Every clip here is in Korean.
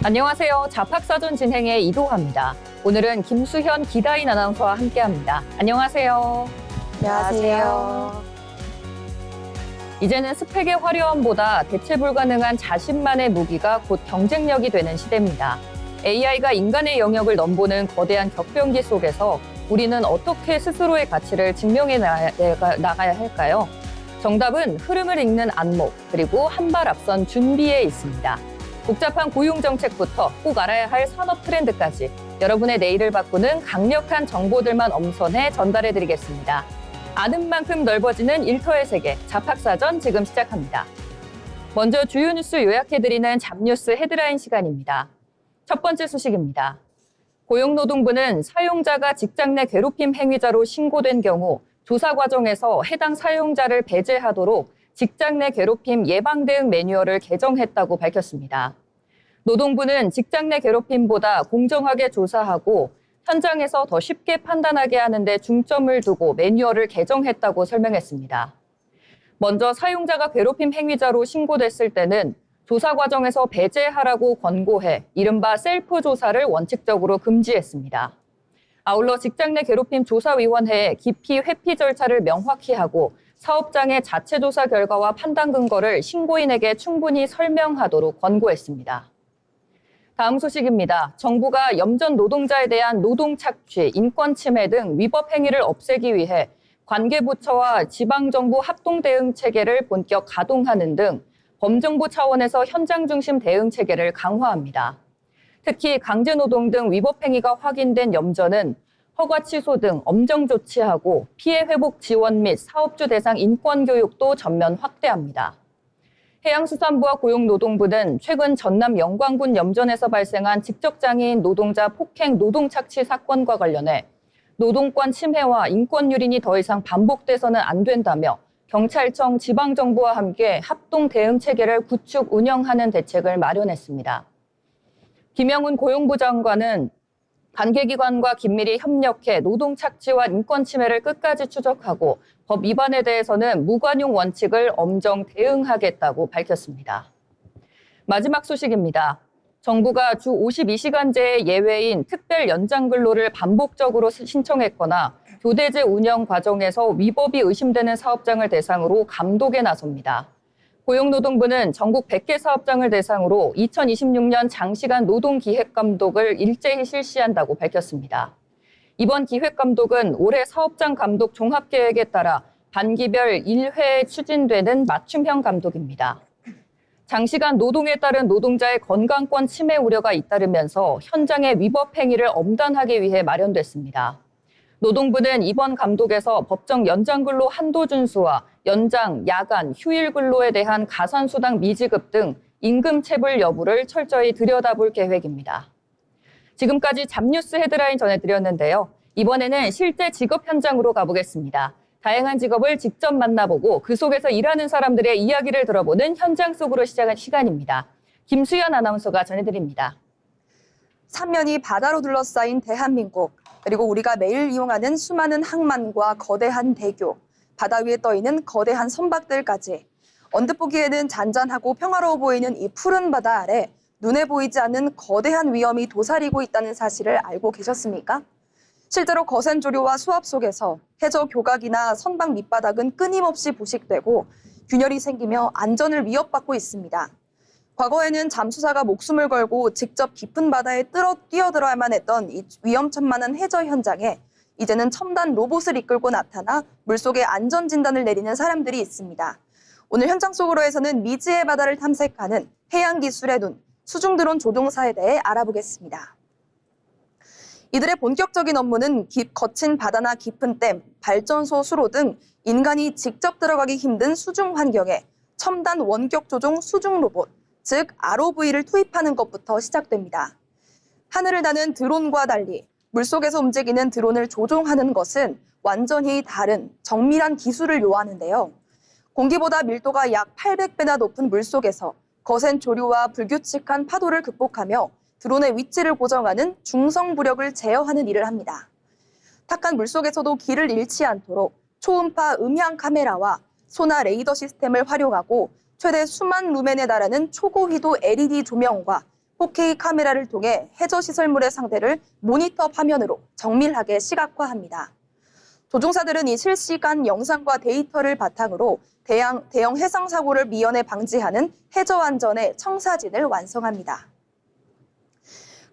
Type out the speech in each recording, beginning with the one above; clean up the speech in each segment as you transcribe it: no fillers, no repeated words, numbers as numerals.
안녕하세요. 잡학사전 진행의 이도화입니다. 오늘은 김수현 기다인 아나운서와 함께합니다. 안녕하세요. 안녕하세요. 이제는 스펙의 화려함보다 대체 불가능한 자신만의 무기가 곧 경쟁력이 되는 시대입니다. AI가 인간의 영역을 넘보는 거대한 격변기 속에서 우리는 어떻게 스스로의 가치를 증명해 나가야 할까요? 정답은 흐름을 읽는 안목, 그리고 한 발 앞선 준비에 있습니다. 복잡한 고용 정책부터 꼭 알아야 할 산업 트렌드까지 여러분의 내일을 바꾸는 강력한 정보들만 엄선해 전달해 드리겠습니다. 아는 만큼 넓어지는 일터의 세계, 잡학사전 지금 시작합니다. 먼저 주요 뉴스 요약해 드리는 잡뉴스 헤드라인 시간입니다. 첫 번째 소식입니다. 고용노동부는 사용자가 직장 내 괴롭힘 행위자로 신고된 경우 조사 과정에서 해당 사용자를 배제하도록 직장 내 괴롭힘 예방 대응 매뉴얼을 개정했다고 밝혔습니다. 노동부는 직장 내 괴롭힘보다 공정하게 조사하고 현장에서 더 쉽게 판단하게 하는 데 중점을 두고 매뉴얼을 개정했다고 설명했습니다. 먼저 사용자가 괴롭힘 행위자로 신고됐을 때는 조사 과정에서 배제하라고 권고해 이른바 셀프 조사를 원칙적으로 금지했습니다. 아울러 직장 내 괴롭힘 조사위원회에 기피 회피 절차를 명확히 하고 사업장의 자체 조사 결과와 판단 근거를 신고인에게 충분히 설명하도록 권고했습니다. 다음 소식입니다. 정부가 염전 노동자에 대한 노동 착취, 인권 침해 등 위법 행위를 없애기 위해 관계부처와 지방정부 합동 대응 체계를 본격 가동하는 등 범정부 차원에서 현장 중심 대응 체계를 강화합니다. 특히 강제노동 등 위법 행위가 확인된 염전은 허가 취소 등 엄정 조치하고 피해 회복 지원 및 사업주 대상 인권 교육도 전면 확대합니다. 해양수산부와 고용노동부는 최근 전남 영광군 염전에서 발생한 직접장애인 노동자 폭행 노동착취 사건과 관련해 노동권 침해와 인권 유린이 더 이상 반복돼서는 안 된다며 경찰청 지방정부와 함께 합동 대응 체계를 구축 운영하는 대책을 마련했습니다. 김영훈 고용부 장관은 관계기관과 긴밀히 협력해 노동 착취와 인권 침해를 끝까지 추적하고 법 위반에 대해서는 무관용 원칙을 엄정 대응하겠다고 밝혔습니다. 마지막 소식입니다. 정부가 주 52시간제의 예외인 특별 연장 근로를 반복적으로 신청했거나 교대제 운영 과정에서 위법이 의심되는 사업장을 대상으로 감독에 나섭니다. 고용노동부는 전국 100개 사업장을 대상으로 2026년 장시간 노동기획감독을 일제히 실시한다고 밝혔습니다. 이번 기획감독은 올해 사업장 감독 종합계획에 따라 반기별 1회 추진되는 맞춤형 감독입니다. 장시간 노동에 따른 노동자의 건강권 침해 우려가 잇따르면서 현장의 위법 행위를 엄단하기 위해 마련됐습니다. 노동부는 이번 감독에서 법정 연장근로 한도 준수와 연장, 야간, 휴일 근로에 대한 가산수당 미지급 등 임금 체불 여부를 철저히 들여다볼 계획입니다. 지금까지 잡뉴스 헤드라인 전해드렸는데요. 이번에는 실제 직업 현장으로 가보겠습니다. 다양한 직업을 직접 만나보고 그 속에서 일하는 사람들의 이야기를 들어보는 현장 속으로 시작한 시간입니다. 김수현 아나운서가 전해드립니다. 삼면이 바다로 둘러싸인 대한민국, 그리고 우리가 매일 이용하는 수많은 항만과 거대한 대교, 바다 위에 떠있는 거대한 선박들까지 언뜻 보기에는 잔잔하고 평화로워 보이는 이 푸른 바다 아래 눈에 보이지 않는 거대한 위험이 도사리고 있다는 사실을 알고 계셨습니까? 실제로 거센 조류와 수압 속에서 해저 교각이나 선박 밑바닥은 끊임없이 부식되고 균열이 생기며 안전을 위협받고 있습니다. 과거에는 잠수사가 목숨을 걸고 직접 깊은 바다에 뛰어들어야만 했던 이 위험천만한 해저 현장에 이제는 첨단 로봇을 이끌고 나타나 물속의 안전 진단을 내리는 사람들이 있습니다. 오늘 현장 속으로에서는 미지의 바다를 탐색하는 해양기술의 눈, 수중드론 조종사에 대해 알아보겠습니다. 이들의 본격적인 업무는 거친 바다나 깊은 댐, 발전소 수로 등 인간이 직접 들어가기 힘든 수중 환경에 첨단 원격 조종 수중 로봇, 즉 ROV를 투입하는 것부터 시작됩니다. 하늘을 나는 드론과 달리 물속에서 움직이는 드론을 조종하는 것은 완전히 다른 정밀한 기술을 요하는데요. 공기보다 밀도가 약 800배나 높은 물속에서 거센 조류와 불규칙한 파도를 극복하며 드론의 위치를 고정하는 중성부력을 제어하는 일을 합니다. 탁한 물속에서도 길을 잃지 않도록 초음파 음향 카메라와 소나 레이더 시스템을 활용하고 최대 수만 루멘에 달하는 초고위도 LED 조명과 4K 카메라를 통해 해저 시설물의 상태를 모니터 화면으로 정밀하게 시각화합니다. 조종사들은 이 실시간 영상과 데이터를 바탕으로 대형 해상 사고를 미연에 방지하는 해저 안전의 청사진을 완성합니다.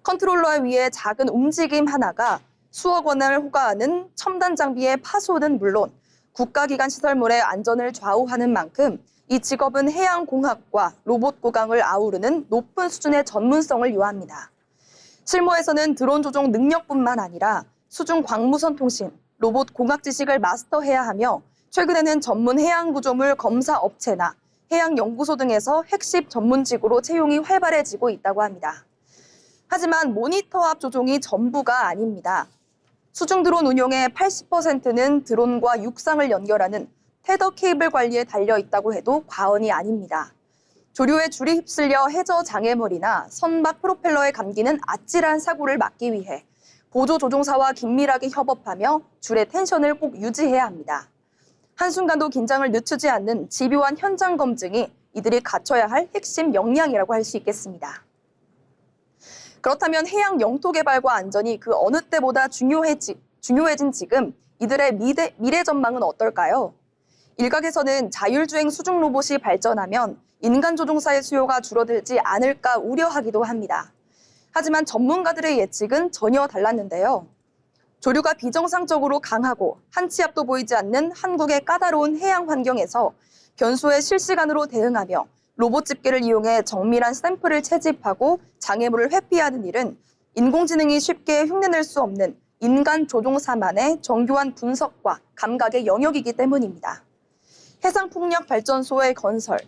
컨트롤러 위에 작은 움직임 하나가 수억 원을 호가하는 첨단 장비의 파손은 물론 국가기관 시설물의 안전을 좌우하는 만큼 이 직업은 해양공학과 로봇 고강을 아우르는 높은 수준의 전문성을 요합니다. 실무에서는 드론 조종 능력뿐만 아니라 수중 광무선 통신, 로봇 공학 지식을 마스터해야 하며 최근에는 전문 해양 구조물 검사 업체나 해양연구소 등에서 핵심 전문직으로 채용이 활발해지고 있다고 합니다. 하지만 모니터 앞 조종이 전부가 아닙니다. 수중 드론 운용의 80%는 드론과 육상을 연결하는 테더 케이블 관리에 달려 있다고 해도 과언이 아닙니다. 조류에 줄이 휩쓸려 해저 장애물이나 선박 프로펠러에 감기는 아찔한 사고를 막기 위해 보조 조종사와 긴밀하게 협업하며 줄의 텐션을 꼭 유지해야 합니다. 한순간도 긴장을 늦추지 않는 집요한 현장 검증이 이들이 갖춰야 할 핵심 역량이라고 할 수 있겠습니다. 그렇다면 해양 영토 개발과 안전이 그 어느 때보다 중요해진 지금 이들의 미래 전망은 어떨까요? 일각에서는 자율주행 수중 로봇이 발전하면 인간 조종사의 수요가 줄어들지 않을까 우려하기도 합니다. 하지만 전문가들의 예측은 전혀 달랐는데요. 조류가 비정상적으로 강하고 한 치 앞도 보이지 않는 한국의 까다로운 해양 환경에서 변수에 실시간으로 대응하며 로봇 집게를 이용해 정밀한 샘플을 채집하고 장애물을 회피하는 일은 인공지능이 쉽게 흉내낼 수 없는 인간 조종사만의 정교한 분석과 감각의 영역이기 때문입니다. 해상풍력 발전소의 건설,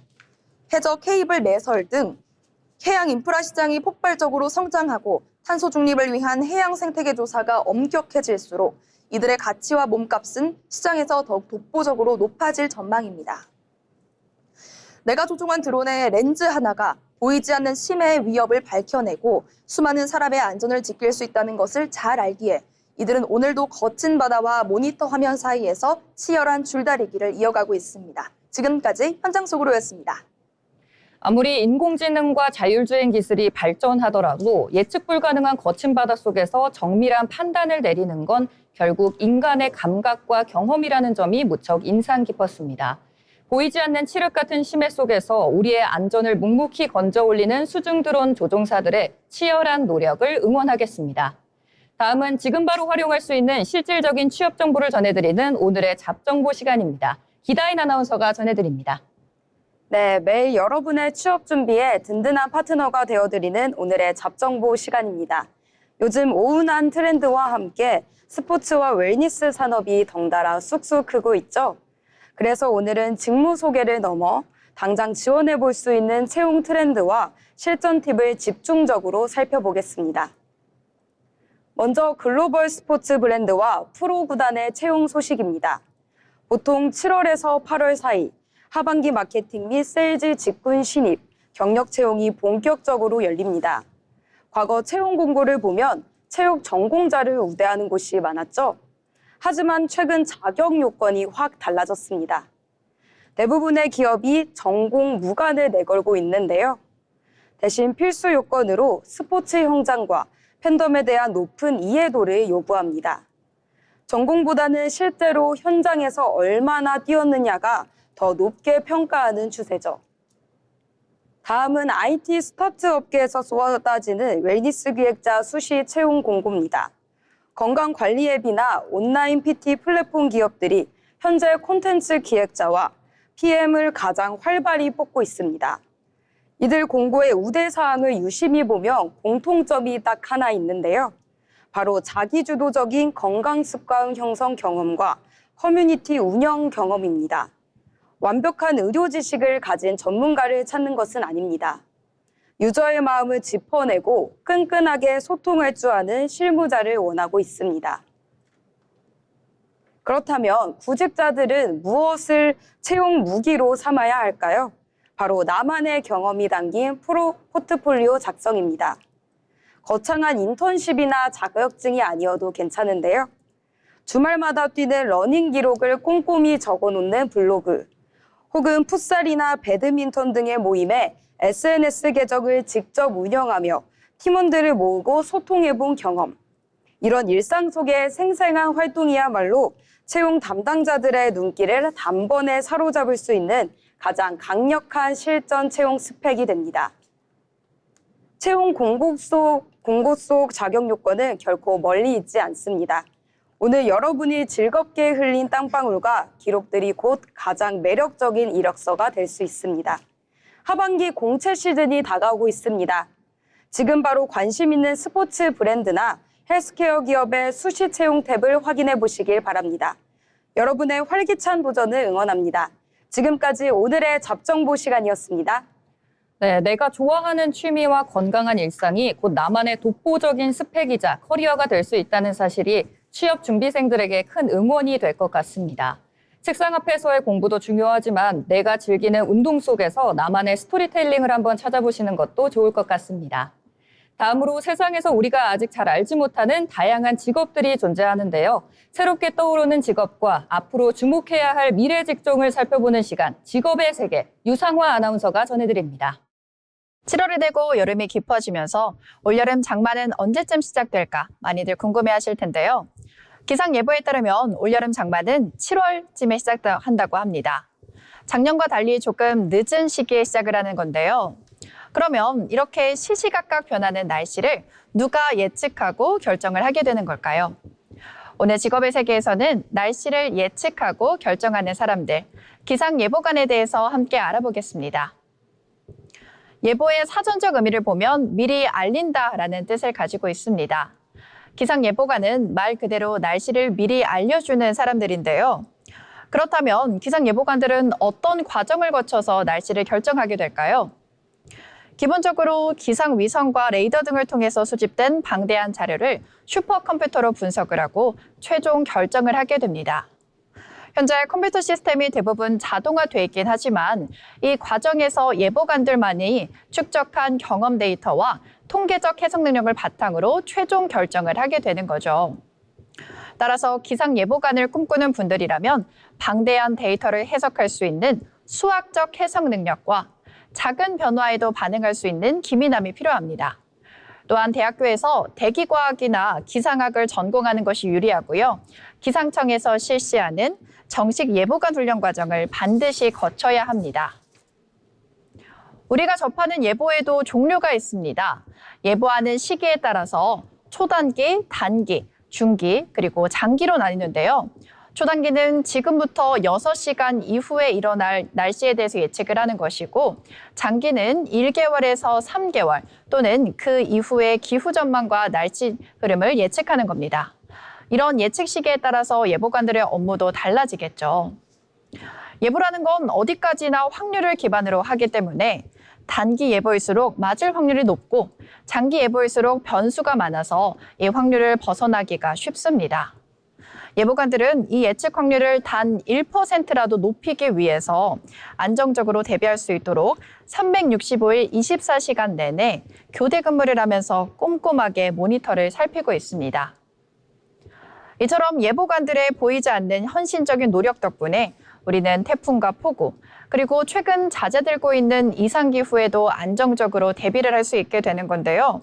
해저 케이블 매설 등 해양 인프라 시장이 폭발적으로 성장하고 탄소 중립을 위한 해양 생태계 조사가 엄격해질수록 이들의 가치와 몸값은 시장에서 더욱 독보적으로 높아질 전망입니다. 내가 조종한 드론의 렌즈 하나가 보이지 않는 심해의 위협을 밝혀내고 수많은 사람의 안전을 지킬 수 있다는 것을 잘 알기에 이들은 오늘도 거친 바다와 모니터 화면 사이에서 치열한 줄다리기를 이어가고 있습니다. 지금까지 현장 속으로였습니다. 아무리 인공지능과 자율주행 기술이 발전하더라도 예측 불가능한 거친 바다 속에서 정밀한 판단을 내리는 건 결국 인간의 감각과 경험이라는 점이 무척 인상 깊었습니다. 보이지 않는 칠흑 같은 심해 속에서 우리의 안전을 묵묵히 건져 올리는 수중 드론 조종사들의 치열한 노력을 응원하겠습니다. 다음은 지금 바로 활용할 수 있는 실질적인 취업 정보를 전해드리는 오늘의 잡정보 시간입니다. 기다인 아나운서가 전해드립니다. 네, 매일 여러분의 취업 준비에 든든한 파트너가 되어드리는 오늘의 잡정보 시간입니다. 요즘 오운한 트렌드와 함께 스포츠와 웰니스 산업이 덩달아 쑥쑥 크고 있죠. 그래서 오늘은 직무 소개를 넘어 당장 지원해 볼 수 있는 채용 트렌드와 실전 팁을 집중적으로 살펴보겠습니다. 먼저 글로벌 스포츠 브랜드와 프로 구단의 채용 소식입니다. 보통 7월에서 8월 사이 하반기 마케팅 및 세일즈 직군 신입, 경력 채용이 본격적으로 열립니다. 과거 채용 공고를 보면 체육 전공자를 우대하는 곳이 많았죠. 하지만 최근 자격 요건이 확 달라졌습니다. 대부분의 기업이 전공 무관을 내걸고 있는데요. 대신 필수 요건으로 스포츠 현장과 팬덤에 대한 높은 이해도를 요구합니다. 전공보다는 실제로 현장에서 얼마나 뛰었느냐가 더 높게 평가하는 추세죠. 다음은 IT 스타트 업계에서 쏟아지는 웰니스 기획자 수시 채용 공고입니다. 건강관리 앱이나 온라인 PT 플랫폼 기업들이 현재 콘텐츠 기획자와 PM을 가장 활발히 뽑고 있습니다. 이들 공고의 우대사항을 유심히 보면 공통점이 딱 하나 있는데요. 바로 자기주도적인 건강습관 형성 경험과 커뮤니티 운영 경험입니다. 완벽한 의료 지식을 가진 전문가를 찾는 것은 아닙니다. 유저의 마음을 짚어내고 끈끈하게 소통할 줄 아는 실무자를 원하고 있습니다. 그렇다면 구직자들은 무엇을 채용 무기로 삼아야 할까요? 바로 나만의 경험이 담긴 포트폴리오 작성입니다. 거창한 인턴십이나 자격증이 아니어도 괜찮은데요. 주말마다 뛰는 러닝 기록을 꼼꼼히 적어놓는 블로그, 혹은 풋살이나 배드민턴 등의 모임에 SNS 계정을 직접 운영하며 팀원들을 모으고 소통해본 경험. 이런 일상 속의 생생한 활동이야말로 채용 담당자들의 눈길을 단번에 사로잡을 수 있는 가장 강력한 실전 채용 스펙이 됩니다. 채용 공고 속 자격 요건은 결코 멀리 있지 않습니다. 오늘 여러분이 즐겁게 흘린 땀방울과 기록들이 곧 가장 매력적인 이력서가 될 수 있습니다. 하반기 공채 시즌이 다가오고 있습니다. 지금 바로 관심 있는 스포츠 브랜드나 헬스케어 기업의 수시 채용 탭을 확인해 보시길 바랍니다. 여러분의 활기찬 도전을 응원합니다. 지금까지 오늘의 잡정보 시간이었습니다. 네, 내가 좋아하는 취미와 건강한 일상이 곧 나만의 독보적인 스펙이자 커리어가 될 수 있다는 사실이 취업 준비생들에게 큰 응원이 될 것 같습니다. 책상 앞에서의 공부도 중요하지만 내가 즐기는 운동 속에서 나만의 스토리텔링을 한번 찾아보시는 것도 좋을 것 같습니다. 다음으로 세상에서 우리가 아직 잘 알지 못하는 다양한 직업들이 존재하는데요. 새롭게 떠오르는 직업과 앞으로 주목해야 할 미래 직종을 살펴보는 시간, 직업의 세계, 유상화 아나운서가 전해드립니다. 7월이 되고 여름이 깊어지면서 올여름 장마는 언제쯤 시작될까 많이들 궁금해하실 텐데요. 기상 예보에 따르면 올여름 장마는 7월쯤에 시작한다고 합니다. 작년과 달리 조금 늦은 시기에 시작을 하는 건데요. 그러면 이렇게 시시각각 변하는 날씨를 누가 예측하고 결정을 하게 되는 걸까요? 오늘 직업의 세계에서는 날씨를 예측하고 결정하는 사람들, 기상예보관에 대해서 함께 알아보겠습니다. 예보의 사전적 의미를 보면 미리 알린다라는 뜻을 가지고 있습니다. 기상예보관은 말 그대로 날씨를 미리 알려주는 사람들인데요. 그렇다면 기상예보관들은 어떤 과정을 거쳐서 날씨를 결정하게 될까요? 기본적으로 기상위성과 레이더 등을 통해서 수집된 방대한 자료를 슈퍼컴퓨터로 분석을 하고 최종 결정을 하게 됩니다. 현재 컴퓨터 시스템이 대부분 자동화돼 있긴 하지만 이 과정에서 예보관들만이 축적한 경험 데이터와 통계적 해석 능력을 바탕으로 최종 결정을 하게 되는 거죠. 따라서 기상 예보관을 꿈꾸는 분들이라면 방대한 데이터를 해석할 수 있는 수학적 해석 능력과 작은 변화에도 반응할 수 있는 기민함이 필요합니다. 또한 대학교에서 대기과학이나 기상학을 전공하는 것이 유리하고요. 기상청에서 실시하는 정식 예보관 훈련 과정을 반드시 거쳐야 합니다. 우리가 접하는 예보에도 종류가 있습니다. 예보하는 시기에 따라서 초단기, 단기, 중기, 그리고 장기로 나뉘는데요. 초단기는 지금부터 6시간 이후에 일어날 날씨에 대해서 예측을 하는 것이고, 장기는 1개월에서 3개월 또는 그 이후의 기후 전망과 날씨 흐름을 예측하는 겁니다. 이런 예측 시기에 따라서 예보관들의 업무도 달라지겠죠. 예보라는 건 어디까지나 확률을 기반으로 하기 때문에 단기 예보일수록 맞을 확률이 높고 장기 예보일수록 변수가 많아서 이 확률을 벗어나기가 쉽습니다. 예보관들은 이 예측 확률을 단 1%라도 높이기 위해서 안정적으로 대비할 수 있도록 365일 24시간 내내 교대 근무를 하면서 꼼꼼하게 모니터를 살피고 있습니다. 이처럼 예보관들의 보이지 않는 헌신적인 노력 덕분에 우리는 태풍과 폭우, 그리고 최근 잦아들고 있는 이상기후에도 안정적으로 대비를 할 수 있게 되는 건데요.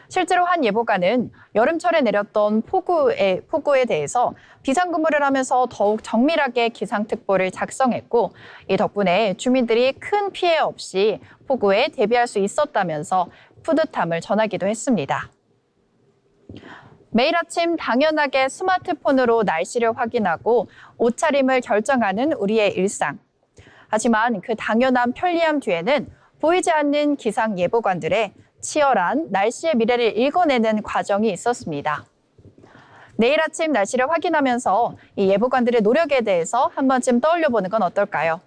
실제로 한 예보관은 여름철에 내렸던 폭우에 대해서 비상근무를 하면서 더욱 정밀하게 기상특보를 작성했고, 이 덕분에 주민들이 큰 피해 없이 폭우에 대비할 수 있었다면서 뿌듯함을 전하기도 했습니다. 매일 아침 당연하게 스마트폰으로 날씨를 확인하고 옷차림을 결정하는 우리의 일상. 하지만 그 당연한 편리함 뒤에는 보이지 않는 기상 예보관들의 치열한 날씨의 미래를 읽어내는 과정이 있었습니다. 내일 아침 날씨를 확인하면서 이 예보관들의 노력에 대해서 한 번쯤 떠올려보는 건 어떨까요?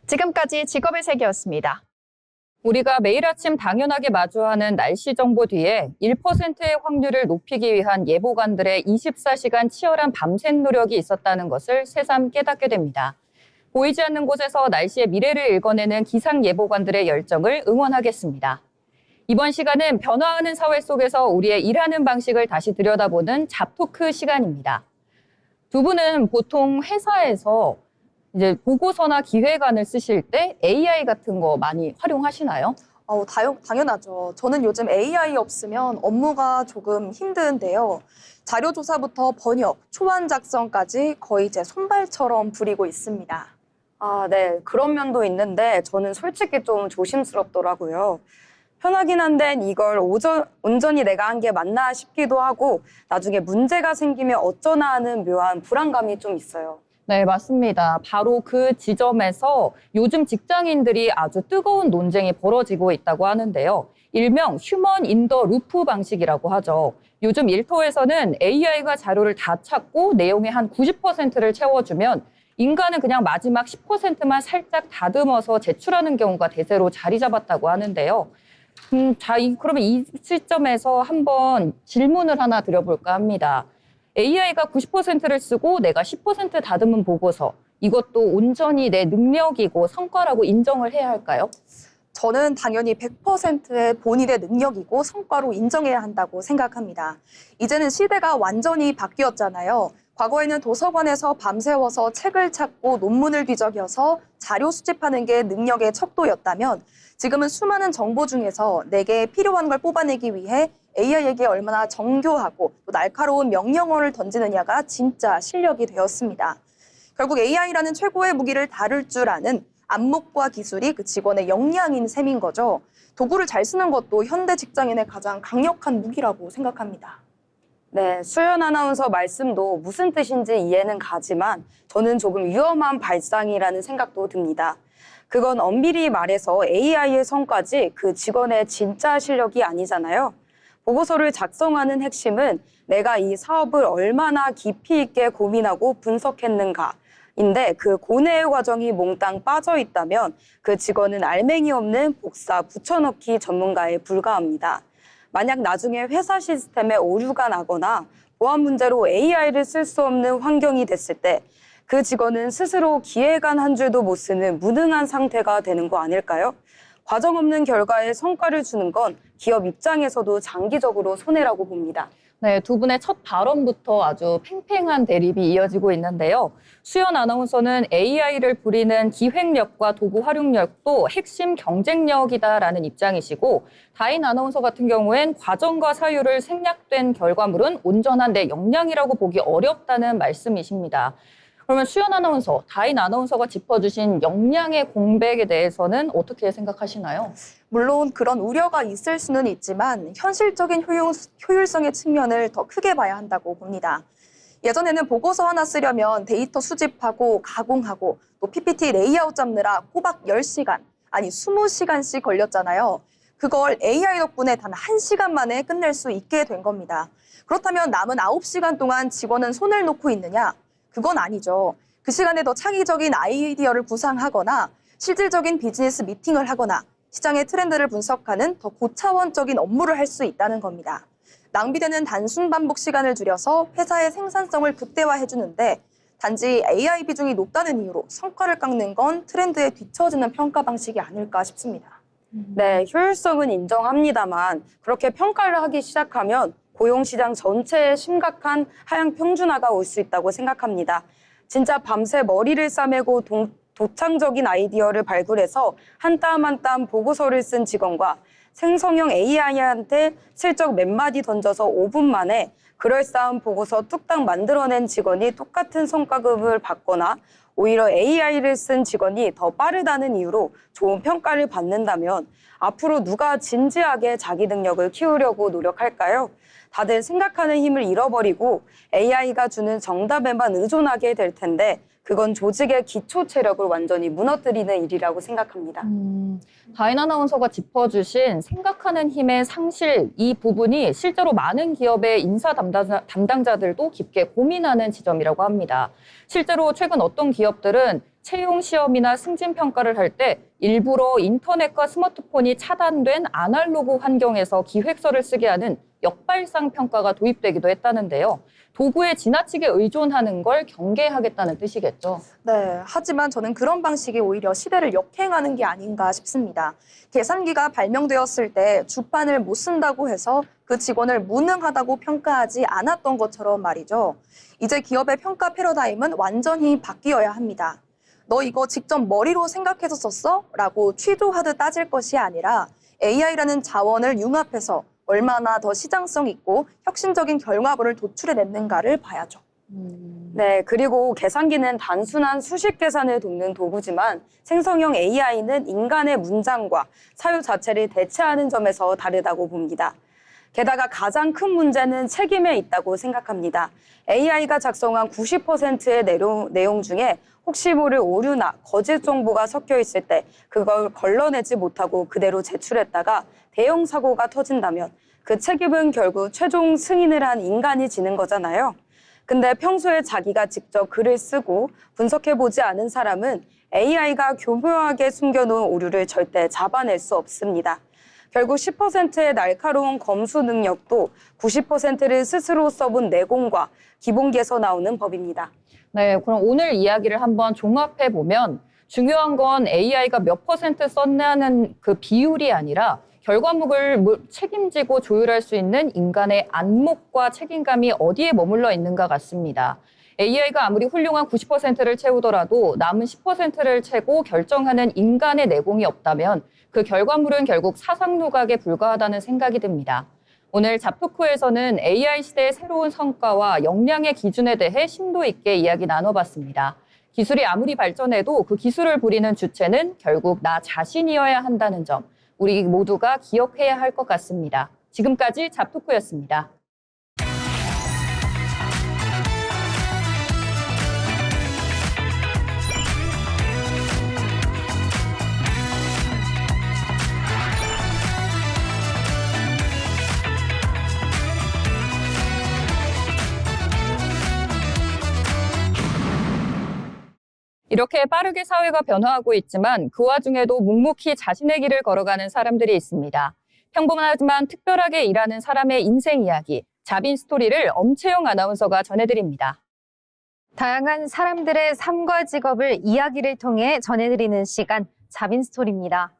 지금까지 직업의 세계였습니다. 우리가 매일 아침 당연하게 마주하는 날씨 정보 뒤에 1%의 확률을 높이기 위한 예보관들의 24시간 치열한 밤샘 노력이 있었다는 것을 새삼 깨닫게 됩니다. 보이지 않는 곳에서 날씨의 미래를 읽어내는 기상 예보관들의 열정을 응원하겠습니다. 이번 시간은 변화하는 사회 속에서 우리의 일하는 방식을 다시 들여다보는 잡토크 시간입니다. 두 분은 보통 회사에서 이제 보고서나 기획안을 쓰실 때 AI 같은 거 많이 활용하시나요? 당연하죠. 저는 요즘 AI 없으면 업무가 조금 힘든데요. 자료 조사부터 번역, 초안 작성까지 거의 제 손발처럼 부리고 있습니다. 아, 네. 그런 면도 있는데 저는 솔직히 좀 조심스럽더라고요. 편하긴 한데 이걸 온전히 내가 한 게 맞나 싶기도 하고 나중에 문제가 생기면 어쩌나 하는 묘한 불안감이 좀 있어요. 네, 맞습니다. 바로 그 지점에서 요즘 직장인들이 아주 뜨거운 논쟁이 벌어지고 있다고 하는데요. 일명 휴먼 인 더 루프 방식이라고 하죠. 요즘 일터에서는 AI가 자료를 다 찾고 내용의 한 90%를 채워주면 인간은 그냥 마지막 10%만 살짝 다듬어서 제출하는 경우가 대세로 자리 잡았다고 하는데요. 그러면 이 시점에서 한번 질문을 하나 드려볼까 합니다. AI가 90%를 쓰고 내가 10% 다듬은 보고서, 이것도 온전히 내 능력이고 성과라고 인정을 해야 할까요? 저는 당연히 100%의 본인의 능력이고 성과로 인정해야 한다고 생각합니다. 이제는 시대가 완전히 바뀌었잖아요. 과거에는 도서관에서 밤새워서 책을 찾고 논문을 뒤적여서 자료 수집하는 게 능력의 척도였다면 지금은 수많은 정보 중에서 내게 필요한 걸 뽑아내기 위해 AI에게 얼마나 정교하고 또 날카로운 명령어를 던지느냐가 진짜 실력이 되었습니다. 결국 AI라는 최고의 무기를 다룰 줄 아는 안목과 기술이 그 직원의 역량인 셈인 거죠. 도구를 잘 쓰는 것도 현대 직장인의 가장 강력한 무기라고 생각합니다. 네, 수연 아나운서 말씀도 무슨 뜻인지 이해는 가지만 저는 조금 위험한 발상이라는 생각도 듭니다. 그건 엄밀히 말해서 AI의 성과지 그 직원의 진짜 실력이 아니잖아요. 보고서를 작성하는 핵심은 내가 이 사업을 얼마나 깊이 있게 고민하고 분석했는가인데 그 고뇌의 과정이 몽땅 빠져 있다면 그 직원은 알맹이 없는 복사 붙여넣기 전문가에 불과합니다. 만약 나중에 회사 시스템에 오류가 나거나 보안 문제로 AI를 쓸 수 없는 환경이 됐을 때 그 직원은 스스로 기획안 한 줄도 못 쓰는 무능한 상태가 되는 거 아닐까요? 과정 없는 결과에 성과를 주는 건 기업 입장에서도 장기적으로 손해라고 봅니다. 네, 두 분의 첫 발언부터 아주 팽팽한 대립이 이어지고 있는데요. 수연 아나운서는 AI를 부리는 기획력과 도구 활용력도 핵심 경쟁력이다라는 입장이시고, 다인 아나운서 같은 경우엔 과정과 사유를 생략된 결과물은 온전한 내 역량이라고 보기 어렵다는 말씀이십니다. 그러면 수연 아나운서, 다인 아나운서가 짚어주신 역량의 공백에 대해서는 어떻게 생각하시나요? 물론 그런 우려가 있을 수는 있지만 현실적인 효율성의 측면을 더 크게 봐야 한다고 봅니다. 예전에는 보고서 하나 쓰려면 데이터 수집하고 가공하고 또 PPT 레이아웃 잡느라 꼬박 10시간, 아니 20시간씩 걸렸잖아요. 그걸 AI 덕분에 단 1시간 만에 끝낼 수 있게 된 겁니다. 그렇다면 남은 9시간 동안 직원은 손을 놓고 있느냐? 그건 아니죠. 그 시간에 더 창의적인 아이디어를 구상하거나 실질적인 비즈니스 미팅을 하거나 시장의 트렌드를 분석하는 더 고차원적인 업무를 할 수 있다는 겁니다. 낭비되는 단순 반복 시간을 줄여서 회사의 생산성을 극대화해주는데 단지 AI 비중이 높다는 이유로 성과를 깎는 건 트렌드에 뒤처지는 평가 방식이 아닐까 싶습니다. 네, 효율성은 인정합니다만 그렇게 평가를 하기 시작하면 고용시장 전체에 심각한 하향 평준화가 올 수 있다고 생각합니다. 진짜 밤새 머리를 싸매고 도창적인 아이디어를 발굴해서 한 땀 한 땀 보고서를 쓴 직원과 생성형 AI한테 슬쩍 몇 마디 던져서 5분 만에 그럴싸한 보고서 뚝딱 만들어낸 직원이 똑같은 성과급을 받거나 오히려 AI를 쓴 직원이 더 빠르다는 이유로 좋은 평가를 받는다면 앞으로 누가 진지하게 자기 능력을 키우려고 노력할까요? 다들 생각하는 힘을 잃어버리고 AI가 주는 정답에만 의존하게 될 텐데 그건 조직의 기초 체력을 완전히 무너뜨리는 일이라고 생각합니다. 다인 아나운서가 짚어주신 생각하는 힘의 상실, 이 부분이 실제로 많은 기업의 인사 담당자들도 깊게 고민하는 지점이라고 합니다. 실제로 최근 어떤 기업들은 채용 시험이나 승진 평가를 할 때 일부러 인터넷과 스마트폰이 차단된 아날로그 환경에서 기획서를 쓰게 하는 역발상 평가가 도입되기도 했다는데요. 도구에 지나치게 의존하는 걸 경계하겠다는 뜻이겠죠. 네, 하지만 저는 그런 방식이 오히려 시대를 역행하는 게 아닌가 싶습니다. 계산기가 발명되었을 때 주판을 못 쓴다고 해서 그 직원을 무능하다고 평가하지 않았던 것처럼 말이죠. 이제 기업의 평가 패러다임은 완전히 바뀌어야 합니다. 너 이거 직접 머리로 생각해서 썼어? 라고 취조하듯 따질 것이 아니라 AI라는 자원을 융합해서 얼마나 더 시장성 있고 혁신적인 결과물을 도출해냈는가를 봐야죠. 네, 그리고 계산기는 단순한 수식 계산을 돕는 도구지만 생성형 AI는 인간의 문장과 사유 자체를 대체하는 점에서 다르다고 봅니다. 게다가 가장 큰 문제는 책임에 있다고 생각합니다. AI가 작성한 90%의 내용 중에 혹시 모를 오류나 거짓 정보가 섞여 있을 때 그걸 걸러내지 못하고 그대로 제출했다가 대형 사고가 터진다면 그 책임은 결국 최종 승인을 한 인간이 지는 거잖아요. 근데 평소에 자기가 직접 글을 쓰고 분석해보지 않은 사람은 AI가 교묘하게 숨겨놓은 오류를 절대 잡아낼 수 없습니다. 결국 10%의 날카로운 검수 능력도 90%를 스스로 써본 내공과 기본기에서 나오는 법입니다. 네, 그럼 오늘 이야기를 한번 종합해 보면 중요한 건 AI가 몇 % 썼냐는 그 비율이 아니라 결과물을 책임지고 조율할 수 있는 인간의 안목과 책임감이 어디에 머물러 있는가 같습니다. AI가 아무리 훌륭한 90%를 채우더라도 남은 10%를 채고 결정하는 인간의 내공이 없다면 그 결과물은 결국 사상 누각에 불과하다는 생각이 듭니다. 오늘 잡토크에서는 AI 시대의 새로운 성과와 역량의 기준에 대해 심도 있게 이야기 나눠봤습니다. 기술이 아무리 발전해도 그 기술을 부리는 주체는 결국 나 자신이어야 한다는 점, 우리 모두가 기억해야 할 것 같습니다. 지금까지 잡토크였습니다. 이렇게 빠르게 사회가 변화하고 있지만 그 와중에도 묵묵히 자신의 길을 걸어가는 사람들이 있습니다. 평범하지만 특별하게 일하는 사람의 인생 이야기, 자빈 스토리를 엄채영 아나운서가 전해드립니다. 다양한 사람들의 삶과 직업을 이야기를 통해 전해드리는 시간, 자빈 스토리입니다.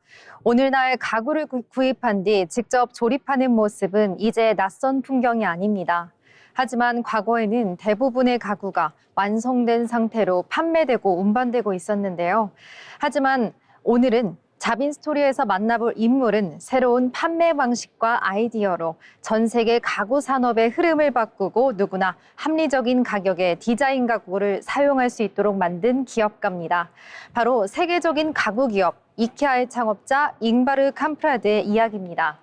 오늘날 가구를 구입한 뒤 직접 조립하는 모습은 이제 낯선 풍경이 아닙니다. 하지만 과거에는 대부분의 가구가 완성된 상태로 판매되고 운반되고 있었는데요. 하지만 오늘은 자빈 스토리에서 만나볼 인물은 새로운 판매 방식과 아이디어로 전 세계 가구 산업의 흐름을 바꾸고 누구나 합리적인 가격에 디자인 가구를 사용할 수 있도록 만든 기업가입니다. 바로 세계적인 가구 기업 이케아의 창업자 잉바르 캄프라드의 이야기입니다.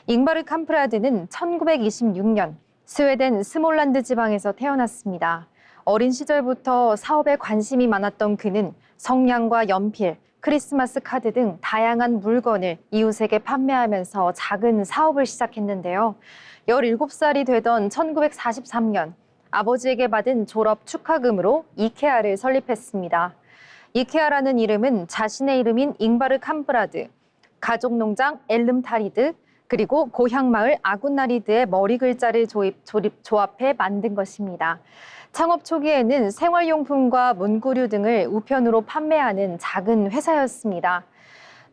잉바르 캄프라드는 1926년 스웨덴 스몰란드 지방에서 태어났습니다. 어린 시절부터 사업에 관심이 많았던 그는 성냥과 연필, 크리스마스 카드 등 다양한 물건을 이웃에게 판매하면서 작은 사업을 시작했는데요. 17살이 되던 1943년 아버지에게 받은 졸업 축하금으로 이케아를 설립했습니다. 이케아라는 이름은 자신의 이름인 잉바르 캄프라드, 가족농장 엘름타리드, 그리고 고향마을 아군나리드의 머리 글자를 조합해 만든 것입니다. 창업 초기에는 생활용품과 문구류 등을 우편으로 판매하는 작은 회사였습니다.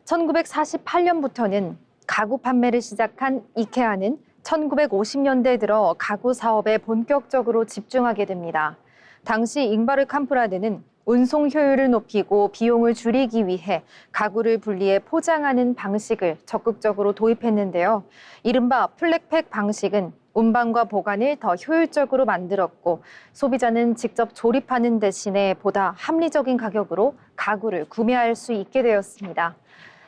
1948년부터는 가구 판매를 시작한 이케아는 1950년대 들어 가구 사업에 본격적으로 집중하게 됩니다. 당시 잉바르 캄프라드는 운송 효율을 높이고 비용을 줄이기 위해 가구를 분리해 포장하는 방식을 적극적으로 도입했는데요. 이른바 플랫팩 방식은 운반과 보관을 더 효율적으로 만들었고 소비자는 직접 조립하는 대신에 보다 합리적인 가격으로 가구를 구매할 수 있게 되었습니다.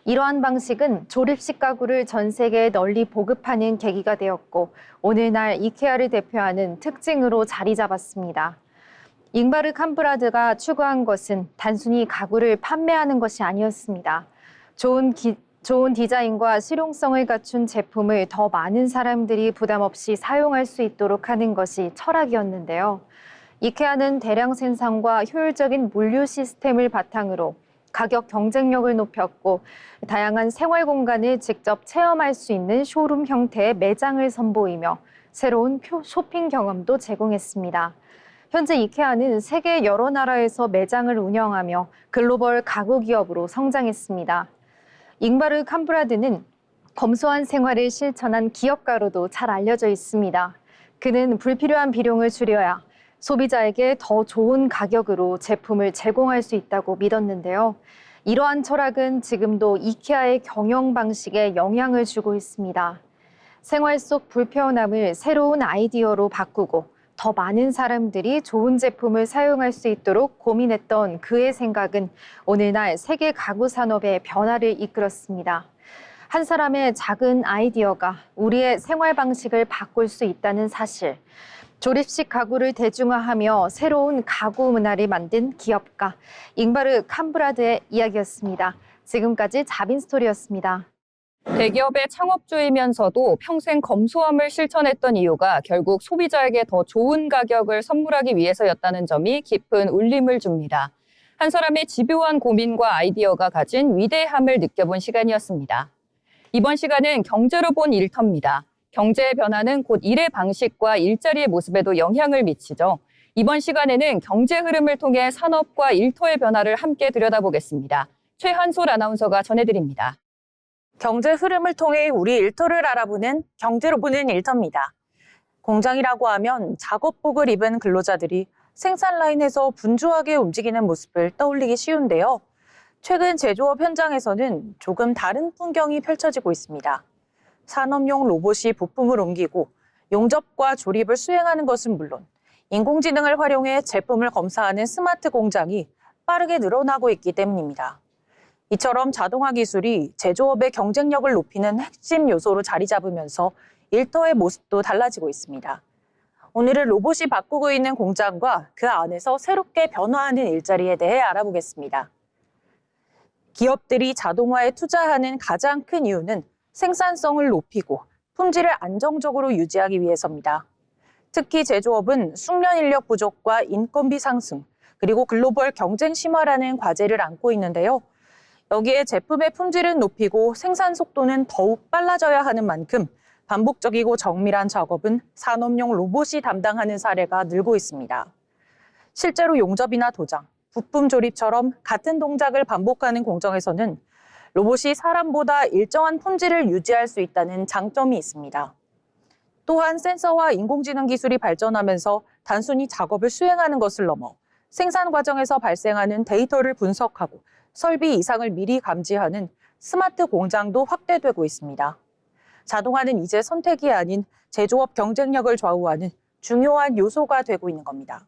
이러한 방식은 조립식 가구를 전 세계에 널리 보급하는 계기가 되었고 오늘날 이케아를 대표하는 특징으로 자리 잡았습니다. 잉바르 캄프라드가 추구한 것은 단순히 가구를 판매하는 것이 아니었습니다. 좋은 디자인과 실용성을 갖춘 제품을 더 많은 사람들이 부담 없이 사용할 수 있도록 하는 것이 철학이었는데요. 이케아는 대량 생산과 효율적인 물류 시스템을 바탕으로 가격 경쟁력을 높였고 다양한 생활 공간을 직접 체험할 수 있는 쇼룸 형태의 매장을 선보이며 새로운 쇼핑 경험도 제공했습니다. 현재 이케아는 세계 여러 나라에서 매장을 운영하며 글로벌 가구 기업으로 성장했습니다. 잉바르 캄프라드는 검소한 생활을 실천한 기업가로도 잘 알려져 있습니다. 그는 불필요한 비용을 줄여야 소비자에게 더 좋은 가격으로 제품을 제공할 수 있다고 믿었는데요. 이러한 철학은 지금도 이케아의 경영 방식에 영향을 주고 있습니다. 생활 속 불편함을 새로운 아이디어로 바꾸고 더 많은 사람들이 좋은 제품을 사용할 수 있도록 고민했던 그의 생각은 오늘날 세계 가구 산업의 변화를 이끌었습니다. 한 사람의 작은 아이디어가 우리의 생활 방식을 바꿀 수 있다는 사실. 조립식 가구를 대중화하며 새로운 가구 문화를 만든 기업가 잉바르 캄프라드의 이야기였습니다. 지금까지 자빈스토리였습니다. 대기업의 창업주이면서도 평생 검소함을 실천했던 이유가 결국 소비자에게 더 좋은 가격을 선물하기 위해서였다는 점이 깊은 울림을 줍니다. 한 사람의 집요한 고민과 아이디어가 가진 위대함을 느껴본 시간이었습니다. 이번 시간은 경제로 본 일터입니다. 경제의 변화는 곧 일의 방식과 일자리의 모습에도 영향을 미치죠. 이번 시간에는 경제 흐름을 통해 산업과 일터의 변화를 함께 들여다보겠습니다. 최한솔 아나운서가 전해드립니다. 경제 흐름을 통해 우리 일터를 알아보는 경제로 보는 일터입니다. 공장이라고 하면 작업복을 입은 근로자들이 생산 라인에서 분주하게 움직이는 모습을 떠올리기 쉬운데요. 최근 제조업 현장에서는 조금 다른 풍경이 펼쳐지고 있습니다. 산업용 로봇이 부품을 옮기고 용접과 조립을 수행하는 것은 물론 인공지능을 활용해 제품을 검사하는 스마트 공장이 빠르게 늘어나고 있기 때문입니다. 이처럼 자동화 기술이 제조업의 경쟁력을 높이는 핵심 요소로 자리 잡으면서 일터의 모습도 달라지고 있습니다. 오늘은 로봇이 바꾸고 있는 공장과 그 안에서 새롭게 변화하는 일자리에 대해 알아보겠습니다. 기업들이 자동화에 투자하는 가장 큰 이유는 생산성을 높이고 품질을 안정적으로 유지하기 위해서입니다. 특히 제조업은 숙련 인력 부족과 인건비 상승, 그리고 글로벌 경쟁 심화라는 과제를 안고 있는데요. 여기에 제품의 품질은 높이고 생산 속도는 더욱 빨라져야 하는 만큼 반복적이고 정밀한 작업은 산업용 로봇이 담당하는 사례가 늘고 있습니다. 실제로 용접이나 도장, 부품 조립처럼 같은 동작을 반복하는 공정에서는 로봇이 사람보다 일정한 품질을 유지할 수 있다는 장점이 있습니다. 또한 센서와 인공지능 기술이 발전하면서 단순히 작업을 수행하는 것을 넘어 생산 과정에서 발생하는 데이터를 분석하고 설비 이상을 미리 감지하는 스마트 공장도 확대되고 있습니다. 자동화는 이제 선택이 아닌 제조업 경쟁력을 좌우하는 중요한 요소가 되고 있는 겁니다.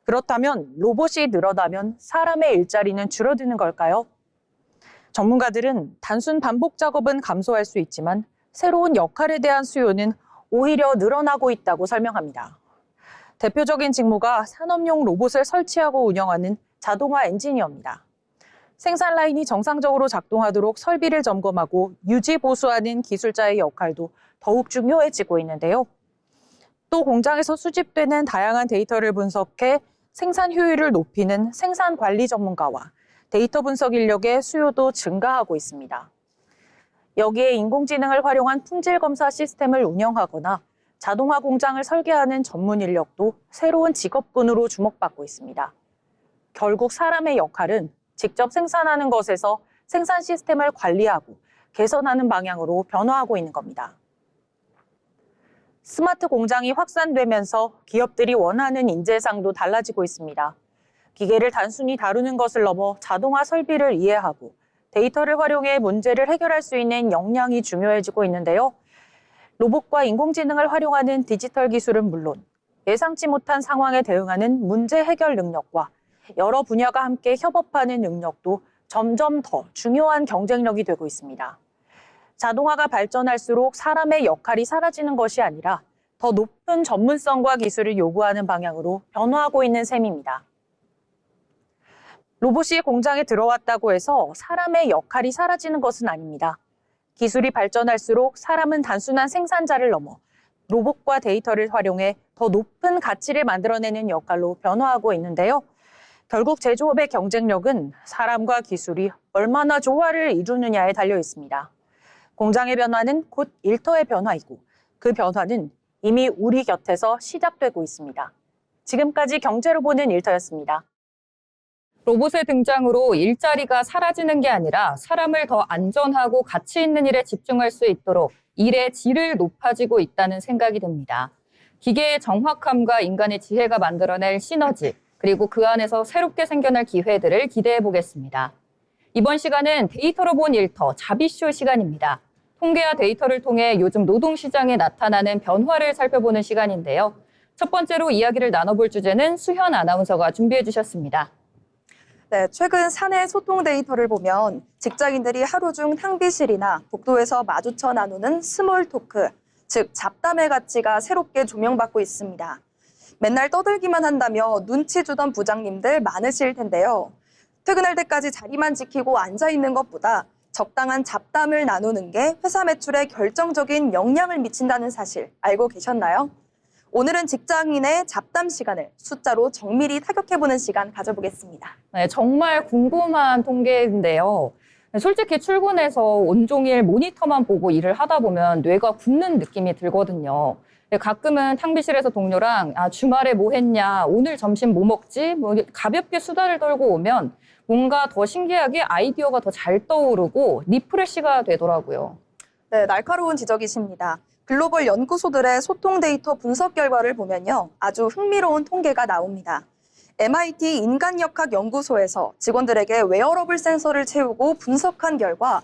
그렇다면 로봇이 늘어나면 사람의 일자리는 줄어드는 걸까요? 전문가들은 단순 반복 작업은 감소할 수 있지만 새로운 역할에 대한 수요는 오히려 늘어나고 있다고 설명합니다. 대표적인 직무가 산업용 로봇을 설치하고 운영하는 자동화 엔지니어입니다. 생산 라인이 정상적으로 작동하도록 설비를 점검하고 유지 보수하는 기술자의 역할도 더욱 중요해지고 있는데요. 또 공장에서 수집되는 다양한 데이터를 분석해 생산 효율을 높이는 생산 관리 전문가와 데이터 분석 인력의 수요도 증가하고 있습니다. 여기에 인공지능을 활용한 품질 검사 시스템을 운영하거나 자동화 공장을 설계하는 전문 인력도 새로운 직업군으로 주목받고 있습니다. 결국 사람의 역할은 직접 생산하는 것에서 생산 시스템을 관리하고 개선하는 방향으로 변화하고 있는 겁니다. 스마트 공장이 확산되면서 기업들이 원하는 인재상도 달라지고 있습니다. 기계를 단순히 다루는 것을 넘어 자동화 설비를 이해하고 데이터를 활용해 문제를 해결할 수 있는 역량이 중요해지고 있는데요. 로봇과 인공지능을 활용하는 디지털 기술은 물론 예상치 못한 상황에 대응하는 문제 해결 능력과 여러 분야가 함께 협업하는 능력도 점점 더 중요한 경쟁력이 되고 있습니다. 자동화가 발전할수록 사람의 역할이 사라지는 것이 아니라 더 높은 전문성과 기술을 요구하는 방향으로 변화하고 있는 셈입니다. 로봇이 공장에 들어왔다고 해서 사람의 역할이 사라지는 것은 아닙니다. 기술이 발전할수록 사람은 단순한 생산자를 넘어 로봇과 데이터를 활용해 더 높은 가치를 만들어내는 역할로 변화하고 있는데요. 결국 제조업의 경쟁력은 사람과 기술이 얼마나 조화를 이루느냐에 달려 있습니다. 공장의 변화는 곧 일터의 변화이고 그 변화는 이미 우리 곁에서 시작되고 있습니다. 지금까지 경제로 보는 일터였습니다. 로봇의 등장으로 일자리가 사라지는 게 아니라 사람을 더 안전하고 가치 있는 일에 집중할 수 있도록 일의 질을 높아지고 있다는 생각이 듭니다. 기계의 정확함과 인간의 지혜가 만들어낼 시너지, 그리고 그 안에서 새롭게 생겨날 기회들을 기대해 보겠습니다. 이번 시간은 데이터로 본 일터 자비쇼 시간입니다. 통계와 데이터를 통해 요즘 노동시장에 나타나는 변화를 살펴보는 시간인데요. 첫 번째로 이야기를 나눠볼 주제는 수현 아나운서가 준비해 주셨습니다. 네, 최근 사내 소통 데이터를 보면 직장인들이 하루 중 탕비실이나 복도에서 마주쳐 나누는 스몰 토크, 즉 잡담의 가치가 새롭게 조명받고 있습니다. 맨날 떠들기만 한다며 눈치 주던 부장님들 많으실 텐데요. 퇴근할 때까지 자리만 지키고 앉아 있는 것보다 적당한 잡담을 나누는 게 회사 매출에 결정적인 영향을 미친다는 사실 알고 계셨나요? 오늘은 직장인의 잡담 시간을 숫자로 정밀히 타격해보는 시간 가져보겠습니다. 네, 정말 궁금한 통계인데요. 솔직히 출근해서 온종일 모니터만 보고 일을 하다 보면 뇌가 굳는 느낌이 들거든요. 가끔은 탕비실에서 동료랑 주말에 뭐 했냐, 오늘 점심 뭐 먹지? 뭐 가볍게 수다를 떨고 오면 뭔가 더 신기하게 아이디어가 더 잘 떠오르고 리프레시가 되더라고요. 네, 날카로운 지적이십니다. 글로벌 연구소들의 소통 데이터 분석 결과를 보면요, 아주 흥미로운 통계가 나옵니다. MIT 인간역학연구소에서 직원들에게 웨어러블 센서를 채우고 분석한 결과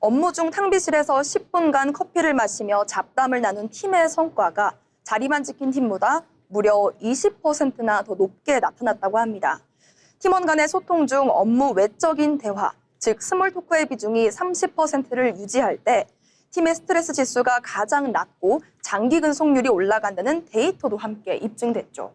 업무 중 탕비실에서 10분간 커피를 마시며 잡담을 나눈 팀의 성과가 자리만 지킨 팀보다 무려 20%나 더 높게 나타났다고 합니다. 팀원 간의 소통 중 업무 외적인 대화, 즉 스몰 토크의 비중이 30%를 유지할 때 팀의 스트레스 지수가 가장 낮고 장기 근속률이 올라간다는 데이터도 함께 입증됐죠.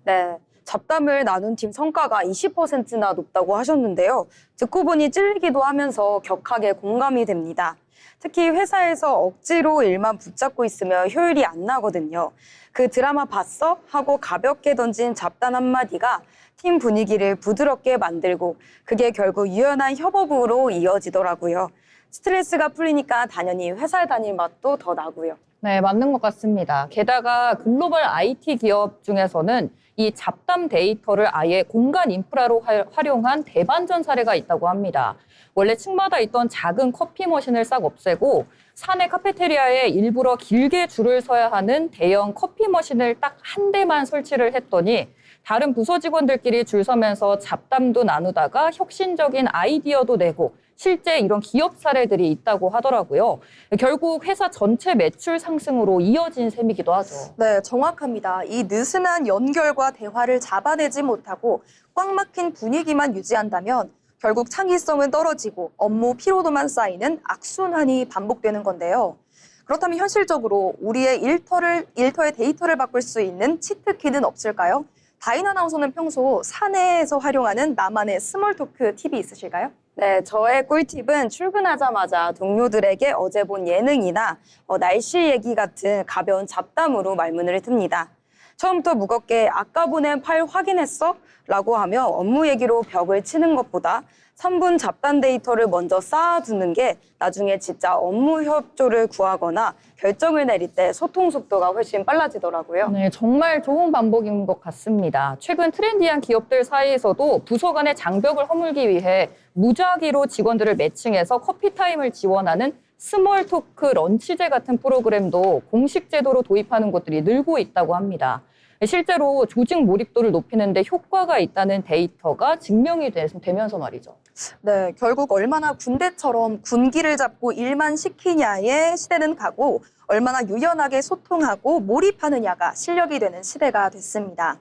네, 잡담을 나눈 팀 성과가 20%나 높다고 하셨는데요. 듣고 보니 찔리기도 하면서 격하게 공감이 됩니다. 특히 회사에서 억지로 일만 붙잡고 있으면 효율이 안 나거든요. 그 드라마 봤어? 하고 가볍게 던진 잡담 한마디가 팀 분위기를 부드럽게 만들고 그게 결국 유연한 협업으로 이어지더라고요. 스트레스가 풀리니까 당연히 회사 다닐 맛도 더 나고요. 네, 맞는 것 같습니다. 게다가 글로벌 IT 기업 중에서는 이 잡담 데이터를 아예 공간 인프라로 활용한 대반전 사례가 있다고 합니다. 원래 층마다 있던 작은 커피 머신을 싹 없애고 사내 카페테리아에 일부러 길게 줄을 서야 하는 대형 커피 머신을 딱 한 대만 설치를 했더니 다른 부서 직원들끼리 줄 서면서 잡담도 나누다가 혁신적인 아이디어도 내고 실제 이런 기업 사례들이 있다고 하더라고요. 결국 회사 전체 매출 상승으로 이어진 셈이기도 하죠. 네, 정확합니다. 이 느슨한 연결과 대화를 잡아내지 못하고 꽉 막힌 분위기만 유지한다면 결국 창의성은 떨어지고 업무 피로도만 쌓이는 악순환이 반복되는 건데요. 그렇다면 현실적으로 우리의 일터의 데이터를 바꿀 수 있는 치트키는 없을까요? 다인 아나운서는 평소 사내에서 활용하는 나만의 스몰 토크 팁이 있으실까요? 네, 저의 꿀팁은 출근하자마자 동료들에게 어제 본 예능이나 날씨 얘기 같은 가벼운 잡담으로 말문을 틉니다. 처음부터 무겁게 아까 보낸 파일 확인했어? 라고 하며 업무 얘기로 벽을 치는 것보다 3분 잡담 데이터를 먼저 쌓아두는 게 나중에 진짜 업무 협조를 구하거나 결정을 내릴 때 소통 속도가 훨씬 빨라지더라고요. 네, 정말 좋은 방법인 것 같습니다. 최근 트렌디한 기업들 사이에서도 부서 간의 장벽을 허물기 위해 무작위로 직원들을 매칭해서 커피 타임을 지원하는 스몰 토크 런치제 같은 프로그램도 공식 제도로 도입하는 곳들이 늘고 있다고 합니다. 실제로 조직 몰입도를 높이는 데 효과가 있다는 데이터가 증명이 되면서 말이죠. 네, 결국 얼마나 군대처럼 군기를 잡고 일만 시키냐의 시대는 가고 얼마나 유연하게 소통하고 몰입하느냐가 실력이 되는 시대가 됐습니다.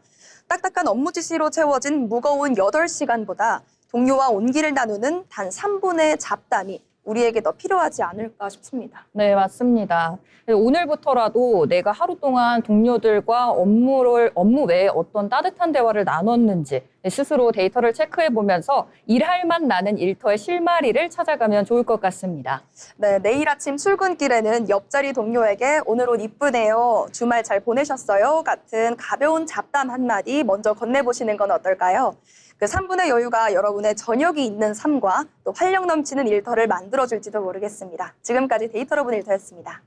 딱딱한 업무 지시로 채워진 무거운 8시간보다 동료와 온기를 나누는 단 3분의 잡담이 우리에게 더 필요하지 않을까 싶습니다. 네, 맞습니다. 오늘부터라도 내가 하루 동안 동료들과 업무 외에 어떤 따뜻한 대화를 나눴는지 스스로 데이터를 체크해보면서 일할 맛 나는 일터의 실마리를 찾아가면 좋을 것 같습니다. 네, 내일 아침 출근길에는 옆자리 동료에게 오늘 옷 이쁘네요, 주말 잘 보내셨어요? 같은 가벼운 잡담 한마디 먼저 건네보시는 건 어떨까요? 그 3분의 여유가 여러분의 저녁이 있는 삶과 또 활력 넘치는 일터를 만들어줄지도 모르겠습니다. 지금까지 데이터로 본 일터였습니다.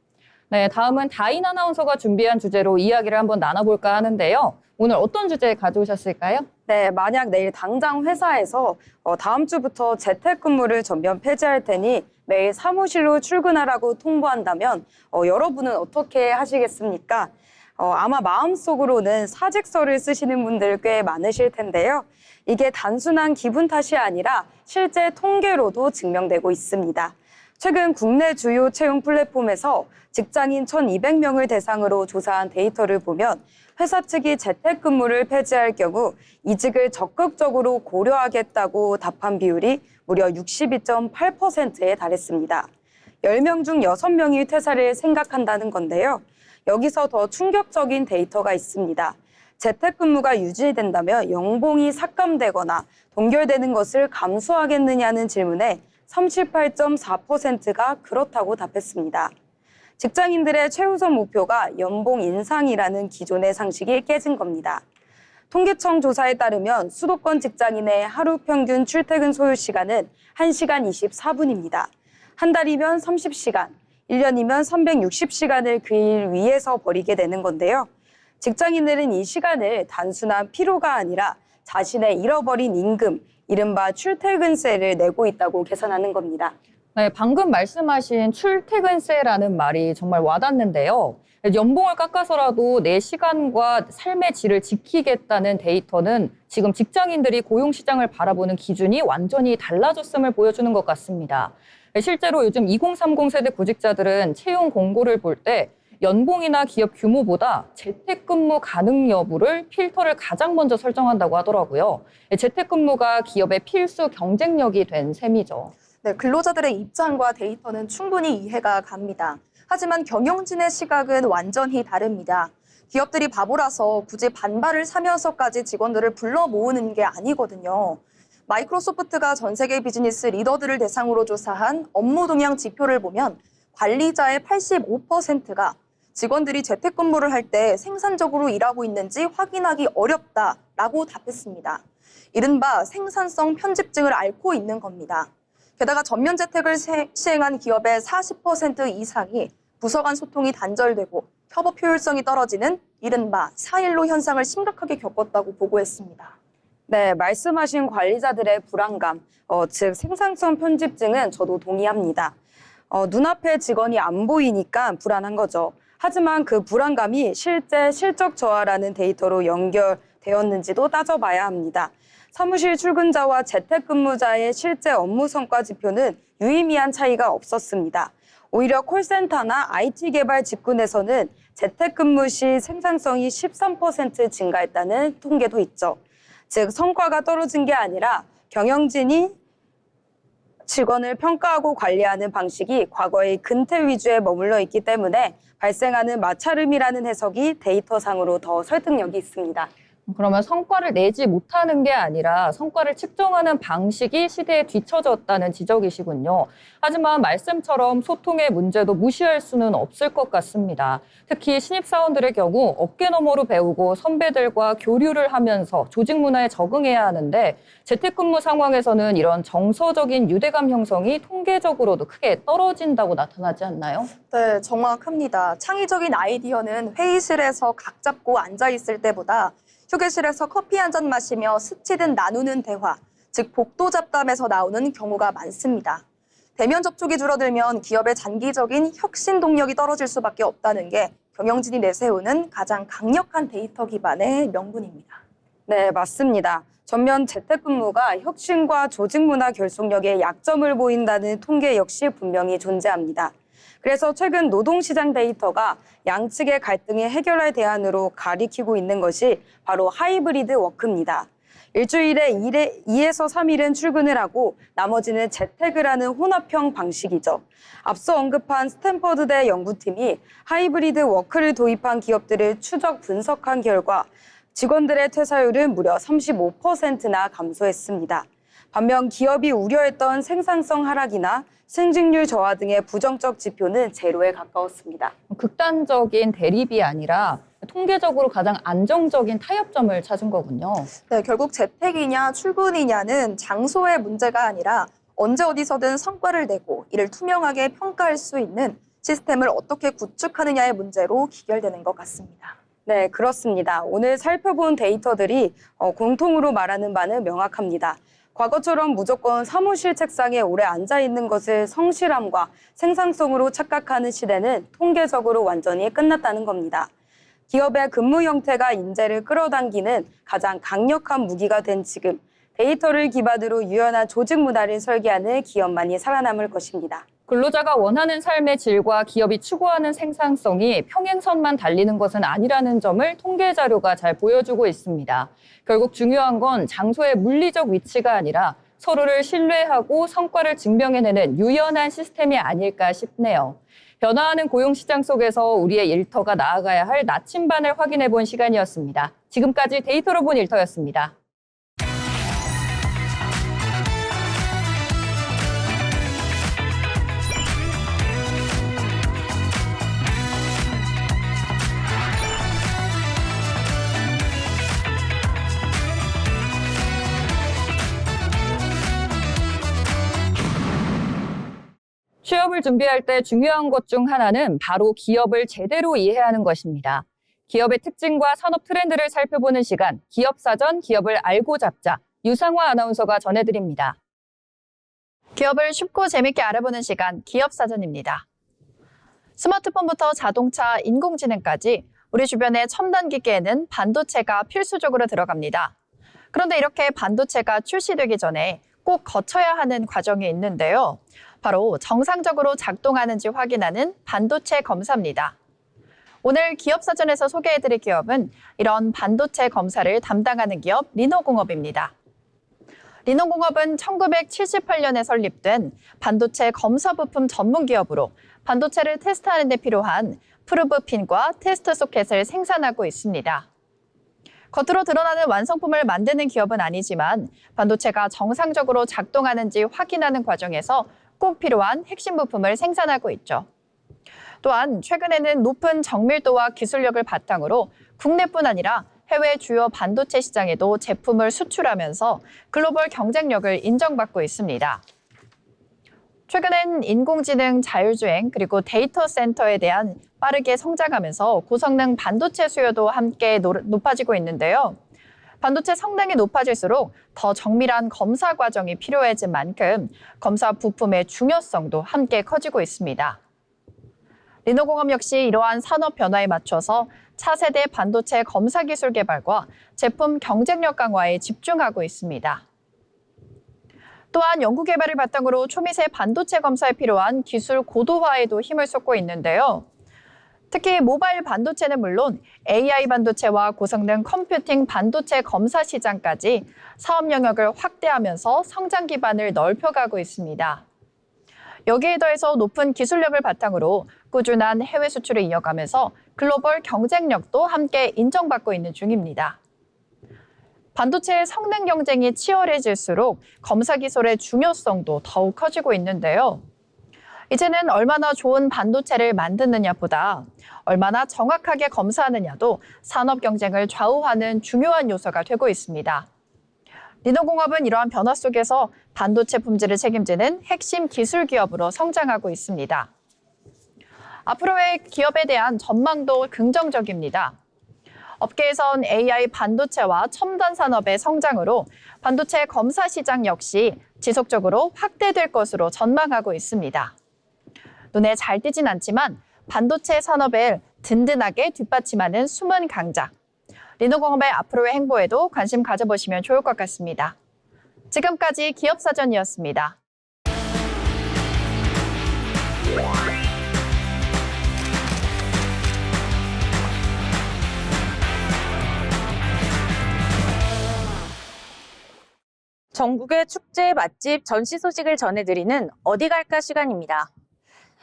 네, 다음은 다인 아나운서가 준비한 주제로 이야기를 한번 나눠볼까 하는데요. 오늘 어떤 주제 가져오셨을까요? 네, 만약 내일 당장 회사에서 다음 주부터 재택근무를 전면 폐지할 테니 매일 사무실로 출근하라고 통보한다면 여러분은 어떻게 하시겠습니까? 아마 마음속으로는 사직서를 쓰시는 분들 꽤 많으실 텐데요. 이게 단순한 기분 탓이 아니라 실제 통계로도 증명되고 있습니다. 최근 국내 주요 채용 플랫폼에서 직장인 1,200명을 대상으로 조사한 데이터를 보면 회사 측이 재택근무를 폐지할 경우 이직을 적극적으로 고려하겠다고 답한 비율이 무려 62.8%에 달했습니다. 10명 중 6명이 퇴사를 생각한다는 건데요. 여기서 더 충격적인 데이터가 있습니다. 재택근무가 유지된다면 연봉이 삭감되거나 동결되는 것을 감수하겠느냐는 질문에 38.4%가 그렇다고 답했습니다. 직장인들의 최우선 목표가 연봉 인상이라는 기존의 상식이 깨진 겁니다. 통계청 조사에 따르면 수도권 직장인의 하루 평균 출퇴근 소요 시간은 1시간 24분입니다. 한 달이면 30시간, 1년이면 360시간을 그 일 위해서 버리게 되는 건데요. 직장인들은 이 시간을 단순한 피로가 아니라 자신의 잃어버린 임금, 이른바 출퇴근세를 내고 있다고 계산하는 겁니다. 네, 방금 말씀하신 출퇴근세라는 말이 정말 와닿는데요. 연봉을 깎아서라도 내 시간과 삶의 질을 지키겠다는 데이터는 지금 직장인들이 고용시장을 바라보는 기준이 완전히 달라졌음을 보여주는 것 같습니다. 실제로 요즘 2030 세대 구직자들은 채용 공고를 볼 때 연봉이나 기업 규모보다 재택근무 가능 여부를 필터를 가장 먼저 설정한다고 하더라고요. 재택근무가 기업의 필수 경쟁력이 된 셈이죠. 네, 근로자들의 입장과 데이터는 충분히 이해가 갑니다. 하지만 경영진의 시각은 완전히 다릅니다. 기업들이 바보라서 굳이 반발을 사면서까지 직원들을 불러 모으는 게 아니거든요. 마이크로소프트가 전 세계 비즈니스 리더들을 대상으로 조사한 업무 동향 지표를 보면 관리자의 85%가 직원들이 재택근무를 할 때 생산적으로 일하고 있는지 확인하기 어렵다라고 답했습니다. 이른바 생산성 편집증을 앓고 있는 겁니다. 게다가 전면 재택을 시행한 기업의 40% 이상이 부서 간 소통이 단절되고 협업 효율성이 떨어지는 이른바 4.15 현상을 심각하게 겪었다고 보고했습니다. 네, 말씀하신 관리자들의 불안감, 즉 생산성 편집증은 저도 동의합니다. 눈앞에 직원이 안 보이니까 불안한 거죠. 하지만 그 불안감이 실제 실적 저하라는 데이터로 연결되었는지도 따져봐야 합니다. 사무실 출근자와 재택근무자의 실제 업무 성과 지표는 유의미한 차이가 없었습니다. 오히려 콜센터나 IT 개발 직군에서는 재택근무 시 생산성이 13% 증가했다는 통계도 있죠. 즉 성과가 떨어진 게 아니라 경영진이 직원을 평가하고 관리하는 방식이 과거의 근태 위주에 머물러 있기 때문에 발생하는 마찰음이라는 해석이 데이터상으로 더 설득력이 있습니다. 그러면 성과를 내지 못하는 게 아니라 성과를 측정하는 방식이 시대에 뒤처졌다는 지적이시군요. 하지만 말씀처럼 소통의 문제도 무시할 수는 없을 것 같습니다. 특히 신입사원들의 경우 어깨 너머로 배우고 선배들과 교류를 하면서 조직 문화에 적응해야 하는데 재택근무 상황에서는 이런 정서적인 유대감 형성이 통계적으로도 크게 떨어진다고 나타나지 않나요? 네, 정확합니다. 창의적인 아이디어는 회의실에서 각 잡고 앉아있을 때보다 휴게실에서 커피 한 잔 마시며 스치듯 나누는 대화, 즉 복도 잡담에서 나오는 경우가 많습니다. 대면 접촉이 줄어들면 기업의 장기적인 혁신 동력이 떨어질 수밖에 없다는 게 경영진이 내세우는 가장 강력한 데이터 기반의 명분입니다. 네, 맞습니다. 전면 재택근무가 혁신과 조직 문화 결속력에 약점을 보인다는 통계 역시 분명히 존재합니다. 그래서 최근 노동시장 데이터가 양측의 갈등을 해결할 대안으로 가리키고 있는 것이 바로 하이브리드 워크입니다. 일주일에 2에서 3일은 출근을 하고 나머지는 재택을 하는 혼합형 방식이죠. 앞서 언급한 스탠퍼드대 연구팀이 하이브리드 워크를 도입한 기업들을 추적 분석한 결과 직원들의 퇴사율은 무려 35%나 감소했습니다. 반면 기업이 우려했던 생산성 하락이나 승진율 저하 등의 부정적 지표는 제로에 가까웠습니다. 극단적인 대립이 아니라 통계적으로 가장 안정적인 타협점을 찾은 거군요. 네, 결국 재택이냐 출근이냐는 장소의 문제가 아니라 언제 어디서든 성과를 내고 이를 투명하게 평가할 수 있는 시스템을 어떻게 구축하느냐의 문제로 기결되는 것 같습니다. 네, 그렇습니다. 오늘 살펴본 데이터들이 공통으로 말하는 바는 명확합니다. 과거처럼 무조건 사무실 책상에 오래 앉아있는 것을 성실함과 생산성으로 착각하는 시대는 통계적으로 완전히 끝났다는 겁니다. 기업의 근무 형태가 인재를 끌어당기는 가장 강력한 무기가 된 지금, 데이터를 기반으로 유연한 조직 문화를 설계하는 기업만이 살아남을 것입니다. 근로자가 원하는 삶의 질과 기업이 추구하는 생산성이 평행선만 달리는 것은 아니라는 점을 통계 자료가 잘 보여주고 있습니다. 결국 중요한 건 장소의 물리적 위치가 아니라 서로를 신뢰하고 성과를 증명해내는 유연한 시스템이 아닐까 싶네요. 변화하는 고용시장 속에서 우리의 일터가 나아가야 할 나침반을 확인해 본 시간이었습니다. 지금까지 데이터로 본 일터였습니다. 취업을 준비할 때 중요한 것 중 하나는 바로 기업을 제대로 이해하는 것입니다. 기업의 특징과 산업 트렌드를 살펴보는 시간, 기업사전, 기업을 알고 잡자. 유상화 아나운서가 전해드립니다. 기업을 쉽고 재밌게 알아보는 시간, 기업사전입니다. 스마트폰부터 자동차, 인공지능까지 우리 주변의 첨단 기기에는 반도체가 필수적으로 들어갑니다. 그런데 이렇게 반도체가 출시되기 전에 꼭 거쳐야 하는 과정이 있는데요. 바로 정상적으로 작동하는지 확인하는 반도체 검사입니다. 오늘 기업사전에서 소개해드릴 기업은 이런 반도체 검사를 담당하는 기업 리노공업입니다. 리노공업은 1978년에 설립된 반도체 검사 부품 전문 기업으로 반도체를 테스트하는 데 필요한 프루브핀과 테스트 소켓을 생산하고 있습니다. 겉으로 드러나는 완성품을 만드는 기업은 아니지만 반도체가 정상적으로 작동하는지 확인하는 과정에서 꼭 필요한 핵심 부품을 생산하고 있죠. 또한 최근에는 높은 정밀도와 기술력을 바탕으로 국내뿐 아니라 해외 주요 반도체 시장에도 제품을 수출하면서 글로벌 경쟁력을 인정받고 있습니다. 최근엔 인공지능, 자율주행, 그리고 데이터 센터에 대한 빠르게 성장하면서 고성능 반도체 수요도 함께 높아지고 있는데요. 반도체 성능이 높아질수록 더 정밀한 검사 과정이 필요해진 만큼 검사 부품의 중요성도 함께 커지고 있습니다. 리노공업 역시 이러한 산업 변화에 맞춰서 차세대 반도체 검사 기술 개발과 제품 경쟁력 강화에 집중하고 있습니다. 또한 연구개발을 바탕으로 초미세 반도체 검사에 필요한 기술 고도화에도 힘을 쏟고 있는데요. 특히 모바일 반도체는 물론 AI 반도체와 고성능 컴퓨팅 반도체 검사 시장까지 사업 영역을 확대하면서 성장 기반을 넓혀가고 있습니다. 여기에 더해서 높은 기술력을 바탕으로 꾸준한 해외 수출을 이어가면서 글로벌 경쟁력도 함께 인정받고 있는 중입니다. 반도체의 성능 경쟁이 치열해질수록 검사 기술의 중요성도 더욱 커지고 있는데요. 이제는 얼마나 좋은 반도체를 만드느냐보다 얼마나 정확하게 검사하느냐도 산업 경쟁을 좌우하는 중요한 요소가 되고 있습니다. 리노공업은 이러한 변화 속에서 반도체 품질을 책임지는 핵심 기술 기업으로 성장하고 있습니다. 앞으로의 기업에 대한 전망도 긍정적입니다. 업계에선 AI 반도체와 첨단 산업의 성장으로 반도체 검사 시장 역시 지속적으로 확대될 것으로 전망하고 있습니다. 눈에 잘 띄진 않지만 반도체 산업을 든든하게 뒷받침하는 숨은 강자. 리노공업의 앞으로의 행보에도 관심 가져보시면 좋을 것 같습니다. 지금까지 기업사전이었습니다. 전국의 축제, 맛집, 전시 소식을 전해드리는 어디 갈까 시간입니다.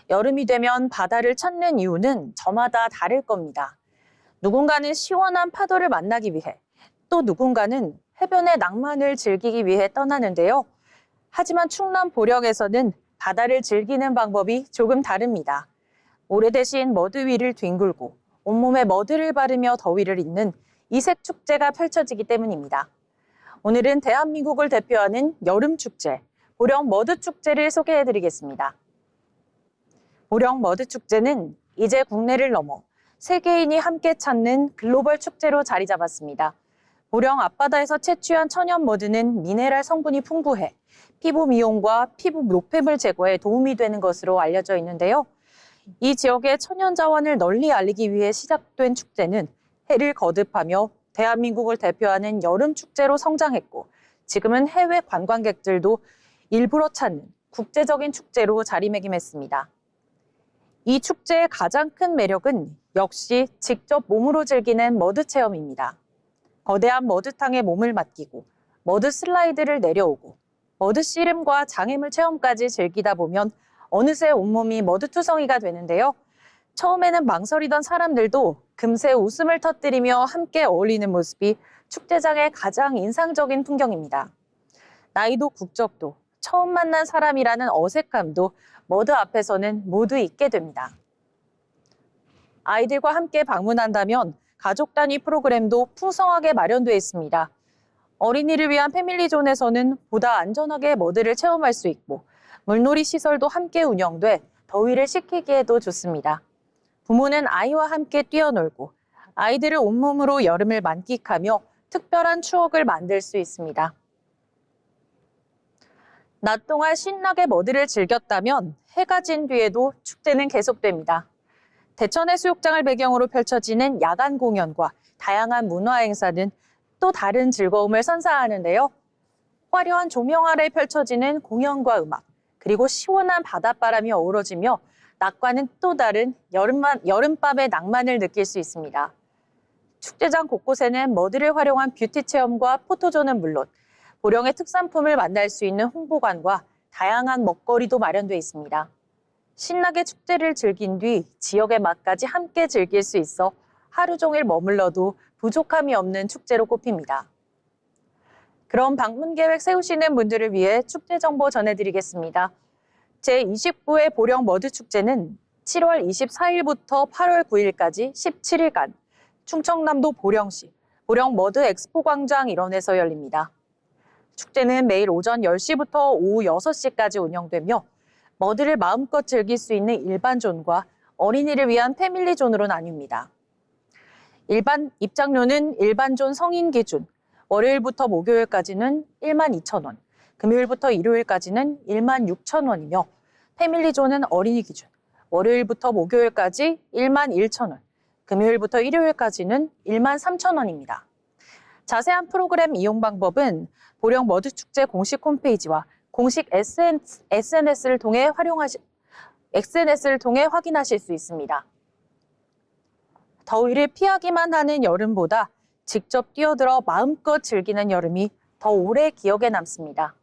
여름이 되면 바다를 찾는 이유는 저마다 다를 겁니다. 누군가는 시원한 파도를 만나기 위해, 또 누군가는 해변의 낭만을 즐기기 위해 떠나는데요. 하지만 충남 보령에서는 바다를 즐기는 방법이 조금 다릅니다. 모래 대신 머드 위를 뒹굴고 온몸에 머드를 바르며 더위를 잊는 이색 축제가 펼쳐지기 때문입니다. 오늘은 대한민국을 대표하는 여름축제, 보령 머드축제를 소개해드리겠습니다. 보령 머드축제는 이제 국내를 넘어 세계인이 함께 찾는 글로벌 축제로 자리 잡았습니다. 보령 앞바다에서 채취한 천연 머드는 미네랄 성분이 풍부해 피부 미용과 피부 노폐물 제거에 도움이 되는 것으로 알려져 있는데요. 이 지역의 천연 자원을 널리 알리기 위해 시작된 축제는 해를 거듭하며 대한민국을 대표하는 여름 축제로 성장했고 지금은 해외 관광객들도 일부러 찾는 국제적인 축제로 자리매김했습니다. 이 축제의 가장 큰 매력은 역시 직접 몸으로 즐기는 머드 체험입니다. 거대한 머드탕에 몸을 맡기고 머드 슬라이드를 내려오고 머드 씨름과 장애물 체험까지 즐기다 보면 어느새 온몸이 머드투성이가 되는데요. 처음에는 망설이던 사람들도 금세 웃음을 터뜨리며 함께 어울리는 모습이 축제장의 가장 인상적인 풍경입니다. 나이도 국적도 처음 만난 사람이라는 어색함도 머드 앞에서는 모두 잊게 됩니다. 아이들과 함께 방문한다면 가족 단위 프로그램도 풍성하게 마련되어 있습니다. 어린이를 위한 패밀리존에서는 보다 안전하게 머드를 체험할 수 있고 물놀이 시설도 함께 운영돼 더위를 식히기에도 좋습니다. 부모는 아이와 함께 뛰어놀고 아이들을 온몸으로 여름을 만끽하며 특별한 추억을 만들 수 있습니다. 낮 동안 신나게 머드를 즐겼다면 해가 진 뒤에도 축제는 계속됩니다. 대천해수욕장을 배경으로 펼쳐지는 야간 공연과 다양한 문화 행사는 또 다른 즐거움을 선사하는데요. 화려한 조명 아래 펼쳐지는 공연과 음악, 그리고 시원한 바닷바람이 어우러지며 낮과는 또 다른 여름밤의 낭만을 느낄 수 있습니다. 축제장 곳곳에는 머드를 활용한 뷰티 체험과 포토존은 물론 보령의 특산품을 만날 수 있는 홍보관과 다양한 먹거리도 마련되어 있습니다. 신나게 축제를 즐긴 뒤 지역의 맛까지 함께 즐길 수 있어 하루 종일 머물러도 부족함이 없는 축제로 꼽힙니다. 그럼 방문 계획 세우시는 분들을 위해 축제 정보 전해드리겠습니다. 제29회 보령 머드 축제는 7월 24일부터 8월 9일까지 17일간 충청남도 보령시 보령 머드 엑스포 광장 일원에서 열립니다. 축제는 매일 오전 10시부터 오후 6시까지 운영되며 머드를 마음껏 즐길 수 있는 일반존과 어린이를 위한 패밀리존으로 나뉩니다. 일반 입장료는 일반존 성인 기준 월요일부터 목요일까지는 12,000원, 금요일부터 일요일까지는 16,000원이며 패밀리존은 어린이 기준 월요일부터 목요일까지 11,000원, 금요일부터 일요일까지는 13,000원입니다. 자세한 프로그램 이용 방법은 보령 머드축제 공식 홈페이지와 공식 SNS를 통해 확인하실 수 있습니다. 더위를 피하기만 하는 여름보다 직접 뛰어들어 마음껏 즐기는 여름이 더 오래 기억에 남습니다.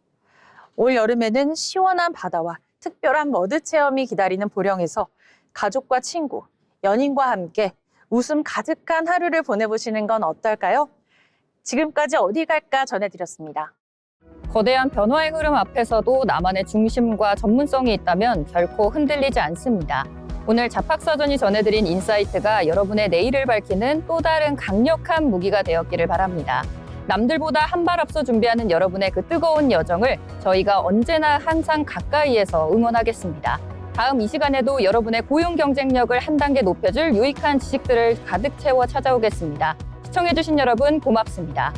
올 여름에는 시원한 바다와 특별한 머드 체험이 기다리는 보령에서 가족과 친구, 연인과 함께 웃음 가득한 하루를 보내보시는 건 어떨까요? 지금까지 어디 갈까 전해드렸습니다. 거대한 변화의 흐름 앞에서도 나만의 중심과 전문성이 있다면 결코 흔들리지 않습니다. 오늘 잡학사전이 전해드린 인사이트가 여러분의 내일을 밝히는 또 다른 강력한 무기가 되었기를 바랍니다. 남들보다 한 발 앞서 준비하는 여러분의 그 뜨거운 여정을 저희가 언제나 항상 가까이에서 응원하겠습니다. 다음 이 시간에도 여러분의 고용 경쟁력을 한 단계 높여줄 유익한 지식들을 가득 채워 찾아오겠습니다. 시청해주신 여러분 고맙습니다.